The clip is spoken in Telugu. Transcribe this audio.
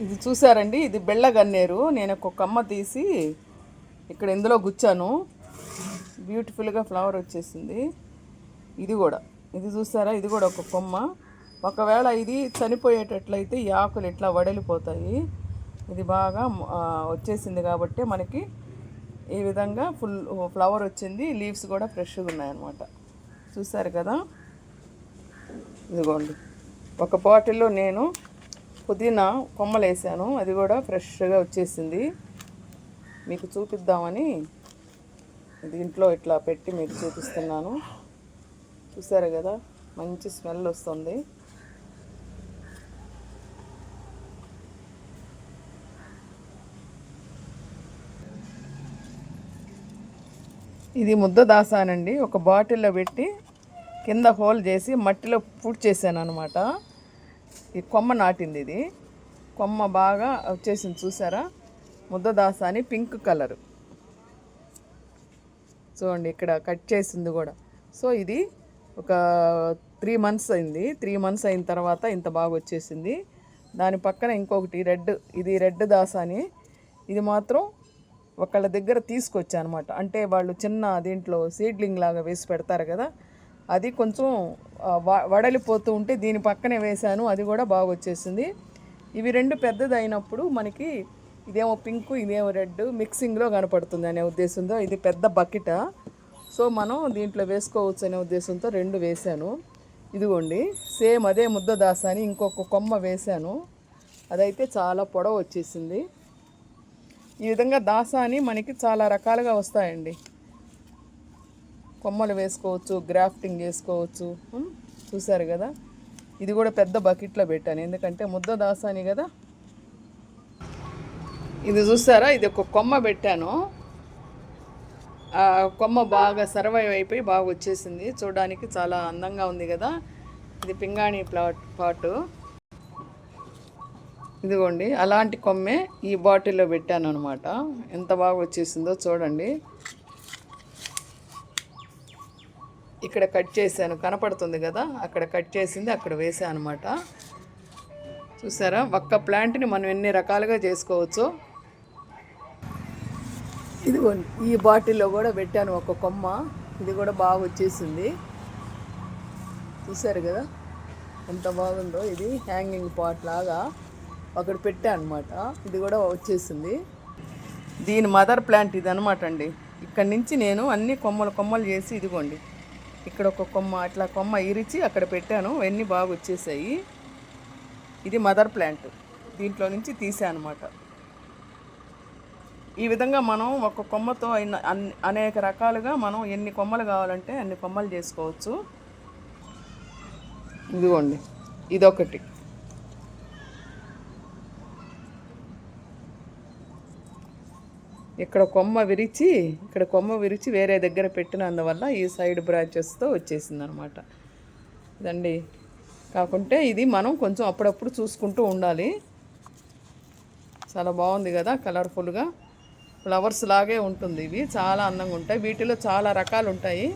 ఇది చూసారండి, ఇది బెళ్ళ గన్నేరు. నేను ఒక కొమ్మ తీసి ఇక్కడ ఇందులో గుచ్చాను. బ్యూటిఫుల్గా ఫ్లవర్ వచ్చేసింది. ఇది చూసారా, ఇది కూడా ఒక కొమ్మ. ఒకవేళ ఇది చనిపోయేటట్లయితే ఈ ఆకులు ఇట్లా వడలిపోతాయి. ఇది బాగా వచ్చేసింది కాబట్టి మనకి ఈ విధంగా ఫుల్ ఫ్లవర్ వచ్చింది. లీవ్స్ కూడా ఫ్రెష్గా ఉన్నాయన్నమాట. చూసారు కదా, ఇదిగోండి. ఒక బాటిల్లో నేను పుదీనా కొమ్మలు వేసాను, అది కూడా ఫ్రెష్గా వచ్చేసింది. మీకు చూపిద్దామని దీంట్లో ఇట్లా పెట్టి మీకు చూపిస్తున్నాను. చూసారు కదా, మంచి స్మెల్ వస్తుంది. ఇది ముద్ద దాసానండి. ఒక బాటిల్లో పెట్టి కింద హోల్ చేసి మట్టిలో పూడ్ చేశాను అనమాట. ఈ కొమ్మ నాటింది. ఇది కొమ్మ బాగా వచ్చేసింది. చూసారా, ముద్ద దాసాని పింక్ కలరు. చూడండి, ఇక్కడ కట్ చేసింది కూడా. సో ఇది ఒక 3 months అయింది. 3 months అయిన తర్వాత ఇంత బాగా వచ్చేసింది. దాని పక్కన ఇంకొకటి రెడ్, ఇది రెడ్ దాసాని. ఇది మాత్రం ఒకళ్ళ దగ్గర తీసుకొచ్చా అనమాట. అంటే వాళ్ళు చిన్న దీంట్లో సీడ్లింగ్ లాగా వేసి పెడతారు కదా, అది కొంచెం వడలిపోతూ ఉంటే దీని పక్కనే వేశాను. అది కూడా బాగా వచ్చేసింది. ఇవి రెండు పెద్దది అయినప్పుడు మనకి ఇదేమో పింక్, ఇదేమో రెడ్ మిక్సింగ్లో కనపడుతుంది అనే ఉద్దేశంతో ఇది పెద్ద బకెట. సో మనం దీంట్లో వేసుకోవచ్చు అనే ఉద్దేశంతో రెండు వేశాను. ఇదిగోండి, సేమ్ అదే ముద్ద దాసాని ఇంకొక కొమ్మ వేశాను. అదైతే చాలా పొడవు వచ్చేసింది. ఈ విధంగా దాసాని మనకి చాలా రకాలుగా వస్తాయండి. కొమ్మలు వేసుకోవచ్చు, గ్రాఫ్టింగ్ చేసుకోవచ్చు. చూసారు కదా, ఇది కూడా పెద్ద బకెట్లో పెట్టాను, ఎందుకంటే ముద్ద దాసాని కదా. ఇది చూసారా, ఇది ఒక కొమ్మ పెట్టాను. ఆ కొమ్మ బాగా సర్వైవ్ అయిపోయి బాగా వచ్చేసింది. చూడడానికి చాలా అందంగా ఉంది కదా. ఇది పింగాణి పాటు. ఇదిగోండి, అలాంటి కొమ్మే ఈ బాటిల్లో పెట్టాను అనమాట. ఎంత బాగా వచ్చేసిందో చూడండి. ఇక్కడ కట్ చేశాను, కనపడుతుంది కదా, అక్కడ కట్ చేసింది అక్కడ వేసాను అనమాట. చూసారా, ఒక్క ప్లాంట్ని మనం ఎన్ని రకాలుగా చేసుకోవచ్చు. ఇదిగోండి, ఈ బాటిల్లో కూడా పెట్టాను ఒక కొమ్మ. ఇది కూడా బాగా వచ్చేసింది. చూసారు కదా ఎంత బాగుందో. ఇది హ్యాంగింగ్ పాట్ లాగా ఒకటి పెట్టాను అనమాట. ఇది కూడా వచ్చేసింది. దీని మదర్ ప్లాంట్ ఇది అనమాట అండి. ఇక్కడి నుంచి నేను అన్ని కొమ్మలు చేసి, ఇదిగోండి ఇక్కడ ఒక కొమ్మ, అట్లా కొమ్మ ఇరిచి అక్కడ పెట్టాను. అవన్నీ బాగా వచ్చేసాయి. ఇది మదర్ ప్లాంట్, దీంట్లో నుంచి తీసాను అనమాట. ఈ విధంగా మనం ఒక కొమ్మతో అనేక రకాలుగా మనం ఎన్ని కొమ్మలు కావాలంటే అన్ని కొమ్మలు చేసుకోవచ్చు. ఇదిగోండి, ఇదొకటి. ఇక్కడ కొమ్మ విరిచి వేరే దగ్గర పెట్టినందువల్ల ఈ సైడ్ బ్రాంచెస్తో వచ్చేసింది అనమాట. ఇదండి. కాకుంటే ఇది మనం కొంచెం అప్పుడప్పుడు చూసుకుంటూ ఉండాలి. చాలా బాగుంది కదా, కలర్ఫుల్గా ఫ్లవర్స్ లాగే ఉంటుంది. ఇవి చాలా అందంగా ఉంటాయి. వీటిలో చాలా రకాలు ఉంటాయి.